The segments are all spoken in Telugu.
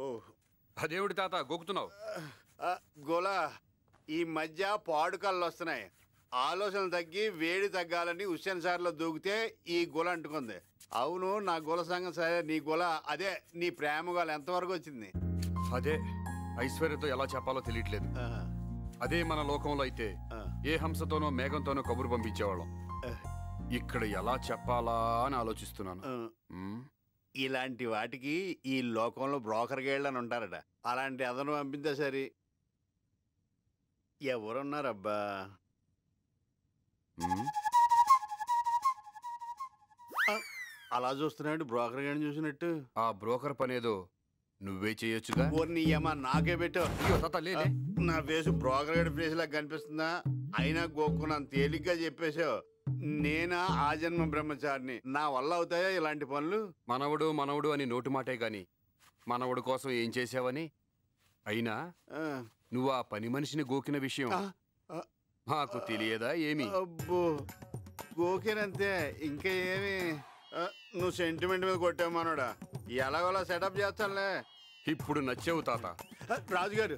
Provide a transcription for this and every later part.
ఓ అదేవిడి తాత గోకుతున్నావు? గోలా ఈ మధ్య పాడుకళ్ళు వస్తున్నాయి. ఆలోచనలు తగ్గి వేడి తగ్గాలని హుస్సేన్ సార్లో దూకితే ఈ గోల అంటుకుంది. అవును, నా గోల సంగతి సరే, నీ గోల అదే నీ ప్రేమ గోల ఎంతవరకు వచ్చింది? అదే ఐశ్వర్యతో ఎలా చెప్పాలో తెలియట్లేదు. అదే మన లోకంలో అయితే ఏ హంసతోనో మేఘంతోనో కబురు పంపించేవాళ్ళం. ఇక్కడ ఎలా చెప్పాలా అని ఆలోచిస్తున్నాను. ఇలాంటి వాటికి ఈ లోకంలో బ్రోకర్ గేళ్ళని ఉంటారట. అలాంటి అదను పంపితే సరే. ఎవరున్నారబ్బా? అలా చూస్తున్నాడు బ్రోకర్ గారిని చూసినట్టు. ఆ బ్రోకర్ పనేదో నువ్వే చేయొచ్చుగా. నీ ఏమా నాకే పెట్టావు. నా ఫేసు బ్రోకర్ గారి ఫేస్ లాగా కనిపిస్తుందా? అయినా గోక్కున్నాను తేలిగ్గా చెప్పేశావు. నేనా ఆ జన్మ బ్రహ్మచారిని, నా వల్ల అవుతాయా ఇలాంటి పనులు? మనవడు మనవడు అని నోటి మాటే గాని మనవడు కోసం ఏం చేసావని. అయినా నువ్వు ఆ పని మనిషిని గోకిన విషయం మాకు తెలియదా ఏమి? అబ్బో, గోకినంతే, ఇంకా ఏమి? నువ్వు సెంటిమెంట్ మీద కొట్టావు మనోడా. ఎలాగోలా సెటప్ చేస్తానులే. ఇప్పుడు నచ్చావు తాత. రాజుగారు,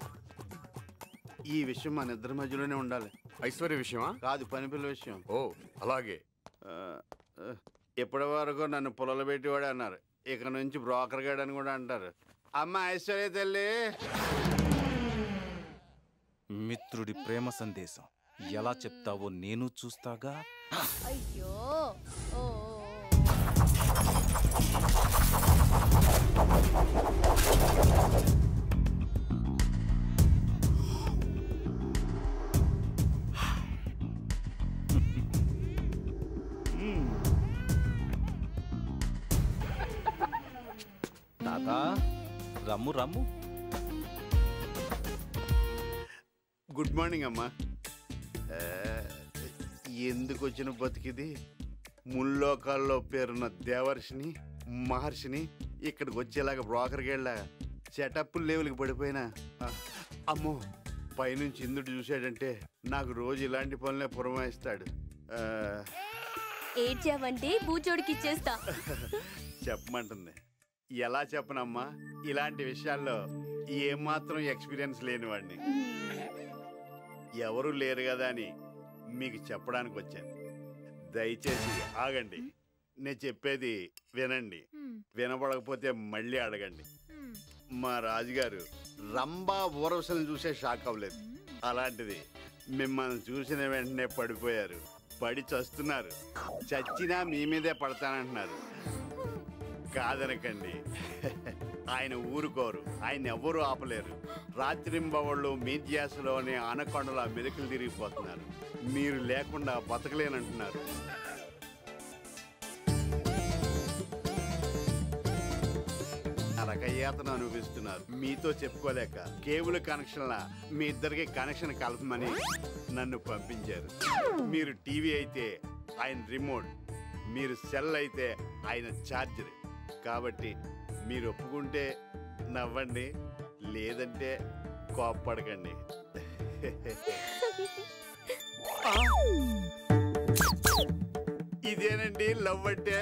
ఈ విషయం మన ఇద్దరి మధ్యలోనే ఉండాలి. ఐశ్వర్య విషయమా? కాదు, పని పిల్ల విషయం. ఓ అలాగే. ఇప్పటి వరకు నన్ను పొలలు పెట్టేవాడు అన్నారు, ఇక నుంచి బ్రోకర్ గాడు అని కూడా అంటారు. అమ్మ ఐశ్వర్య తల్లి. మిత్రుడి ప్రేమ సందేశం ఎలా చెప్తావో నేను చూస్తాగా. అయ్యో తాత రమ్ము రమ్ము. గుడ్ మార్నింగ్ అమ్మా. ఎందుకు వచ్చిన బతికిది? ముల్లోకాల్లో పేరున్న దేవర్షిని మహర్షిని ఇక్కడికి వచ్చేలాగా బ్రోకర్కి వెళ్ళా సెటప్ లెవెల్కి పడిపోయినా. అమ్మో, పైనుంచి ఇందుడు చూశాడంటే నాకు రోజు ఇలాంటి పనులే పురమాయిస్తాడు. ఏడ్చావంటే బూచోడికి ఇచ్చేస్తా. చెప్పమంటుంది. ఎలా చెప్పనమ్మా, ఇలాంటి విషయాల్లో ఏమాత్రం ఎక్స్పీరియన్స్ లేనివాడిని. ఎవరు లేరు కదా అని మీకు చెప్పడానికి వచ్చాను. దయచేసి ఆగండి, నేను చెప్పేది వినండి. వినపడకపోతే మళ్ళీ అడగండి. మా రాజుగారు రంభా ఊరవశలను చూసే షాక్ అవ్వలేదు. అలాంటిది మిమ్మల్ని చూసిన వెంటనే పడిపోయారు, పడి చస్తున్నారు. చచ్చినా మీ మీదే పడతానంటున్నారు. కాదనకండి, ఆయన ఊరుకోరు, ఆయన ఎవ్వరూ ఆపలేరు. రాత్రింబవళ్ళు మీ ధ్యాసలోనే ఆనకొండలా మెరుకులు తిరిగిపోతున్నారు. మీరు లేకుండా బతకలేనంటున్నారు. నరకయాతన అనుభవిస్తున్నారు. మీతో చెప్పుకోలేక కేబుల్ కనెక్షన్లా మీ ఇద్దరికి కనెక్షన్ కలపమని నన్ను పంపించారు. మీరు టీవీ అయితే ఆయన రిమోట్, మీరు సెల్ అయితే ఆయన ఛార్జర్. కాబట్టి మీరు ఒప్పుకుంటే నవ్వండి, లేదంటే కోప్పడకండి. ఇదేనండి లవ్ అంటే.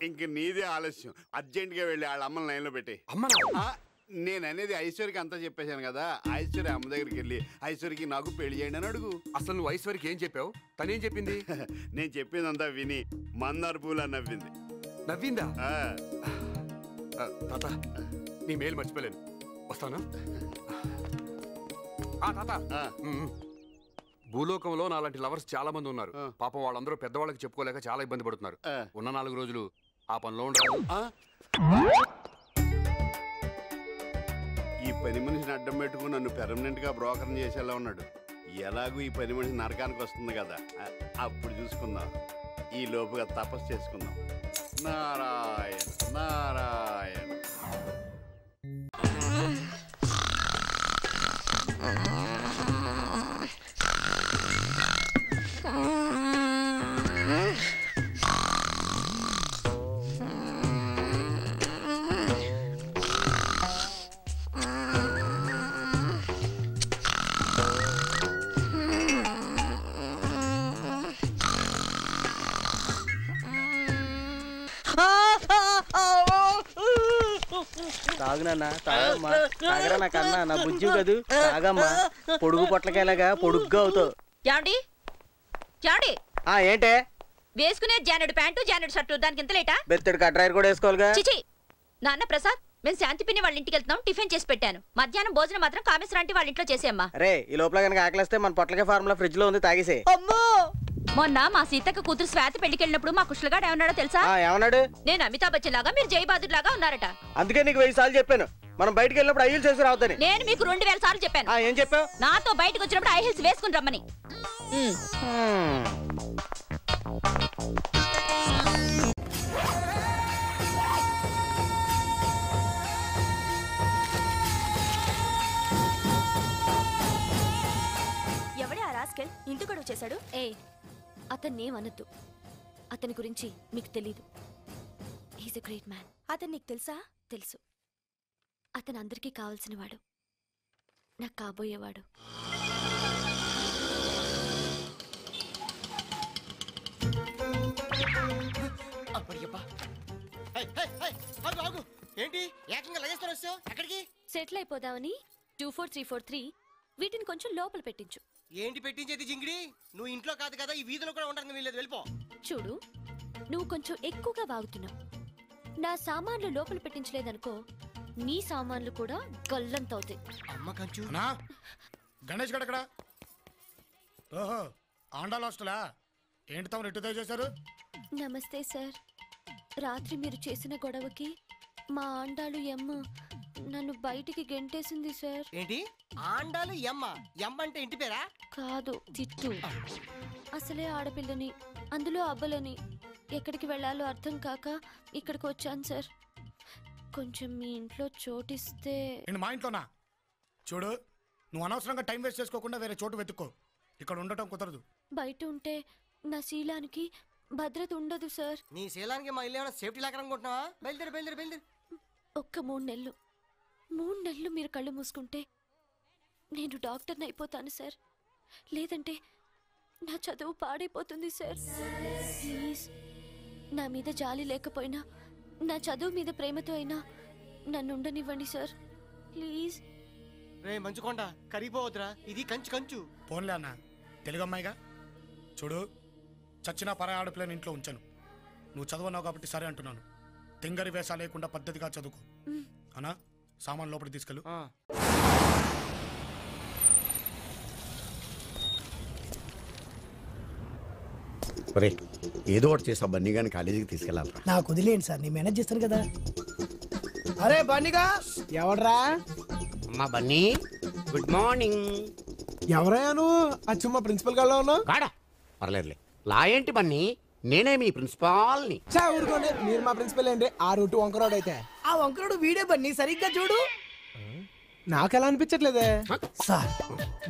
ఇంక నీదే ఆలస్యం. అర్జెంట్గా వెళ్ళి వాళ్ళ అమ్మని లైన్లో పెట్టి. నేను అనేది ఐశ్వర్యకి అంతా చెప్పేశాను కదా. ఐశ్వర్య అమ్మ దగ్గరికి వెళ్ళి ఐశ్వర్యకి నాకు పెళ్లి చేయండి అని అడుగు. అసలు నువ్వు ఐశ్వర్యకి ఏం చెప్పావు? తనేం చెప్పింది? నేను చెప్పిందంతా విని మందార పూలా నవ్వింది. నవ్విందా? తాత, నీ మేలు మర్చిపోలేను. వస్తాను. తాత, భూలోకంలో నాలాంటి లవర్స్ చాలా మంది ఉన్నారు. పాపం వాళ్ళందరూ పెద్దవాళ్ళకి చెప్పుకోలేక చాలా ఇబ్బంది పడుతున్నారు. ఉన్న 4 రోజులు ఆ పనిలో ఉండరు. ఈ పని మనిషిని అడ్డం పెట్టుకుని నన్ను పెర్మనెంట్ గా బ్రోకర్ చేసేలా ఉన్నాడు. ఎలాగూ ఈ పని మనిషి నరకానికి వస్తుంది కదా, అప్పుడు చూసుకుందాం. ఈ లోపుగా తపస్సు చేసుకుందాం. నారాయణ నారాయణ. తాగునన్నా తాగమ్మా తాగరా నా కన్నా నా బుజ్జి కదూ తాగమ్మా పొడుగు పొట్లకేలాగా పొడుగ్గా అవుతావు. ఏమండి ఏమండి ఏంటే వేసుకునే జానెడు ప్యాంటు జానెడు షర్టు దానికి ఎంత లేటా? బెత్తడి కట్రాయర్ కూడా వేసుకోవాలిగా. చిచి నాన్న ప్రసాద్ మేము శాంతి పిన్ని వాళ్ళ ఇంటికి వెళ్తున్నాం. టిఫిన్ చేసి పెట్టాను. మధ్యాహ్నం భోజనం మాత్రం కామేశ్వరాంటి వాళ్ళ ఇంట్లో చేసేయమ్మా. రే ఈ లోపల కనుక ఆకలిస్తే మన పొట్లకే ఫార్ములా ఫ్రిడ్జ్ లో ఉంది తాగేసే. మొన్న మా సీతక్క కూతురు స్వాతి పెళ్లికి వెళ్ళినప్పుడు మా కుష్లగాడు ఏమన్నాడో తెలుసా? ఏమన్నాడు? నేను అమితాబ్ బచ్చన్ లాగా మీరు జయబాదుర్ లాగా ఉన్నారట. అందుకే నీకు 1000 సార్లు చెప్పాను మనం బయటికి వెళ్ళినప్పుడు ఐ హీల్స్ వేసి రావద్దని. నేను మీకు 2000 సార్లు చెప్పాను. ఏం చెప్పావు? నాతో బయటకు వచ్చినప్పుడు ఐ హీల్స్ వేసుకుని రమ్మని. ఇంటి గొడవ చేశాడు. అతన్ని ఏమనద్దు. అతని గురించి మీకు తెలీదు. He's a great man. అతను నీకు తెలుసా? తెలుసు. అతను అందరికీ కావాల్సిన వాడు, నాకు కాబోయేవాడు. సెటిల్ అయిపోదామని 24343 వీటిని కొంచెం లోపల పెట్టించు. ఏంటి పెట్టించేది జింగిడి? నువ్వు ఇంట్లో కాదు కదా, ఈ వీధిలో కూడా ఉండడానికి వీల్లేదు, వెళ్ళిపో. చూడు, నువ్వు కొంచెం ఎక్కువగా వాగుతున్నావు. నా సామాన్లు లోపల పెట్టించలేదనుకో, నీ సామాన్లు కూడా గల్లంతవుతాయి. అమ్మ కంచు గణేష్ గడకడా. ఓహో, ఆండాల్ హాస్టలా? ఏంటి తమ రెట్టు చేశారు? నమస్తే సార్. రాత్రి మీరు చేసిన గొడవకి మా ఆండాలు ఎమ్మ నన్ను బయటికి గెంటేసింది సార్. ఏంటి ఆండాలు ఎమ్మ? ఎమ్మ అంటే ఇంటి పేరా? కాదు, తిట్టు. అసలే ఆడపిల్లని, అందులో అబ్బలని, ఎక్కడికి వెళ్ళాలో అర్థం కాక ఇక్కడికి వచ్చాను సార్. కొంచెం మీ ఇంట్లో చోటిస్తే. మా ఇంట్లోనా? చూడు, నువ్వు అనవసరంగా టైం వేస్ట్ చేసుకోకుండా వేరే చోటు వెతుక్కో. ఇక్కడ ఉండటం కుదరదు. బయట ఉంటే నా శీలానికి భద్రత ఉండదు సార్. నీ శీలానికి మా ఇల్లు ఏమైనా సేఫ్టీ లాగా అనుకుంటున్నావా? బయలుదేరి. ఒక్క 3 నెలలు మీరు కళ్ళు మూసుకుంటే నేను డాక్టర్ని అయిపోతాను సార్. లేదంటే నా చదువు పాడైపోతుంది సార్. ప్లీజ్, నా మీద జాలి లేకపోయినా నా చదువు మీద ప్రేమతో అయినా నన్ను ఉండనివ్వండి సార్. ప్లీజ్. రే మంచుకొండ, కరిగిపోవద్దురా, ఇది కంచు. పోన్లే అన్న, తెలుగు అమ్మాయిగా. చూడు, చచ్చిన పరాయి ఆడపిల్లని ఇంట్లో ఉంచాను. నువ్వు చదువున్నావు కాబట్టి సరే అంటున్నాను. తింగరి వేషాలు లేకుండా పద్ధతిగా చదువుకో. అన్నా, సామాన్ లోపలికి తీసుకెళ్ళు. ఏదో ఒకటి చేసా బన్నీ గాని కాలేజీకి తీసుకెళ్ళాలి. నాకు వదిలేండి సార్, నేను మేనేజ్ చేస్తాను కదా. అరే బన్నీగా, ఎవడ్రా? అమ్మా బన్నీ, గుడ్ మార్నింగ్. ఎవరయ్యా నువ్వు? అచ్చుమ్మ ప్రిన్సిపల్ గారిలో ఉన్నావు. కాడా, పర్లేదులే. లా ఏంటి బన్నీ, నేనే మీ ప్రిన్సిపాల్ని. ఊరుకోండి, మీరు మా ప్రిన్సిపల్ ఏంటి? ఆ రూటు వంకరోడ్ అయితే ఆ వంకరోడు వీడే బన్నీ, సరిగ్గా చూడు. నాకెలా అనిపించట్లేదే సార్,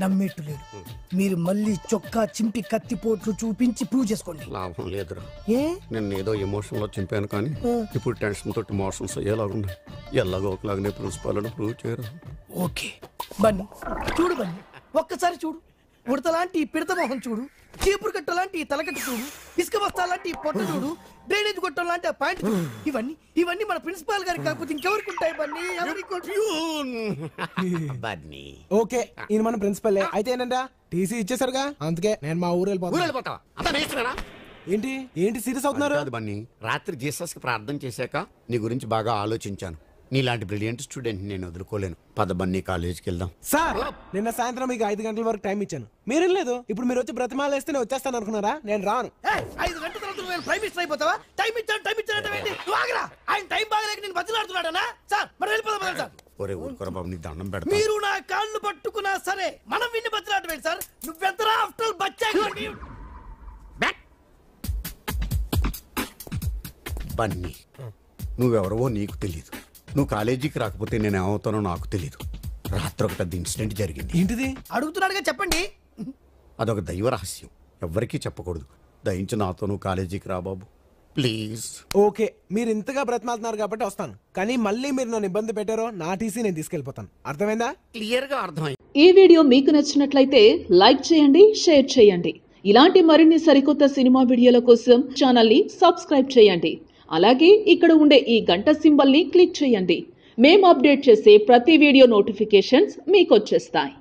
నమ్మేట్టు లేదు. మీరు మళ్ళీ చొక్కా చింపి కత్తిపోట్లు చూపించి ప్రూవ్ చేసుకోండి. లాభం లేదురా. ఏ? నేను ఏదో ఎమోషన్ లో చింపాను, కానీ ఇప్పుడు టెన్షన్ తోటి మోషన్స్ అయ్యేలాగున్నాయి. ఎలాగో ఒకలాగానే ప్రిన్సిపాల్ అని ప్రూవ్ చేయరు. ఓకే బన్నీ, చూడు బన్నీ, ఒక్కసారి చూడు. ఉడతలాంటి పిడత మొహం చూడు, చీపురు కట్టలాంటి తలకట్టు చూడు, ఇసుక బస్తాలాంటి పొట్ట చూడు, డ్రైనేజ్ కొట్టం లాంటి ఆ పాయింట్ చూడు. ఇవన్నీ మన ప్రిన్సిపాల్ గారికి కాకపోతే ఇంకెవరికి ఉంటాయి బన్నీ? బన్నీ ఓకే, ఈయన మన ప్రిన్సిపల్ అయితే ఏంటంట టీసీ ఇచ్చేసారుగా, అందుకే నేను మా ఊరు వెళ్ళిపోతావా? ఏంటి సీరియస్ అవుతున్నారు? బన్నీ, రాత్రి జీసస్ కి ప్రార్థన చేశాక నీ గురించి బాగా ఆలోచించాను. నీలాంటి బ్రిలియంట్ స్టూడెంట్ నేను వదులుకోలేను. పద బన్నీ, కాలేజీకి వెళ్దాం. సార్, నిన్న సాయంత్రం మీకు 5 గంటల వరకు టైం ఇచ్చాను, మీరేం లేదు. ఇప్పుడు మీరు వచ్చి బ్రతిమాలు వేస్తే నేను వచ్చేస్తాను అనుకున్నారా? నేను రాను. 5 గంటల తర్వాత నేను ప్రైమ్ మినిస్టర్ అయిపోతావా? టైం ఇచ్చాను. ఆయన టైం బాగలేక నేను బతిలాడుతున్నాడనా? సార్, మరి వెళ్ళిపోదాం సార్. ఒరే ఊరుకోరా బాబు, నీకు దండం పెడతా. మీరు నా కాళ్ళు పట్టుకున్నా సరే మనం విన్ని బతిలాడమేంటి సార్? నువ్వెంతరా ఆఫ్టర్ బచ్చా. బన్నీ, నువ్వెవరవో నీకు తెలీదు. నువ్వు కాలేజీకి రాకపోతే నేను ఏమవుతానో నాకు తెలీదు. రాత్రి ఒక పెద్ద ఇన్సిడెంట్ జరిగింది. ఏంటిది? అడుగుతున్నాడుగా, చెప్పండి. అదొక దైవ రహస్యం, ఎవ్వరికీ చెప్పకూడదు. దయించి నాతో నువ్వు కాలేజీకి రా బాబు, ప్లీజ్. ఓకే, మీరు ఇంతగా బ్రతిమాలుతున్నారు కాబట్టి వస్తాను, కానీ మళ్ళీ మీరు నన్ను ఇబ్బంది పెట్టారో నా టీసీ నేను తీసుకెళ్లిపోతాను. అర్థమైందా? క్లియర్ గా అర్థమైంది. ఈ వీడియో మీకు నచ్చినట్లయితే లైక్ చేయండి, షేర్ చేయండి. ఇలాంటి మరిన్ని సరికొత్త సినిమా వీడియోల కోసం ఛానల్ ని సబ్స్క్రైబ్ చేయండి. అలాగే ఇక్కడ ఉండే ఈ గంట సింబల్ ని క్లిక్ చేయండి. మేము అప్డేట్ చేసే ప్రతి వీడియో నోటిఫికేషన్స్ మీకు వచ్చేస్తాయి.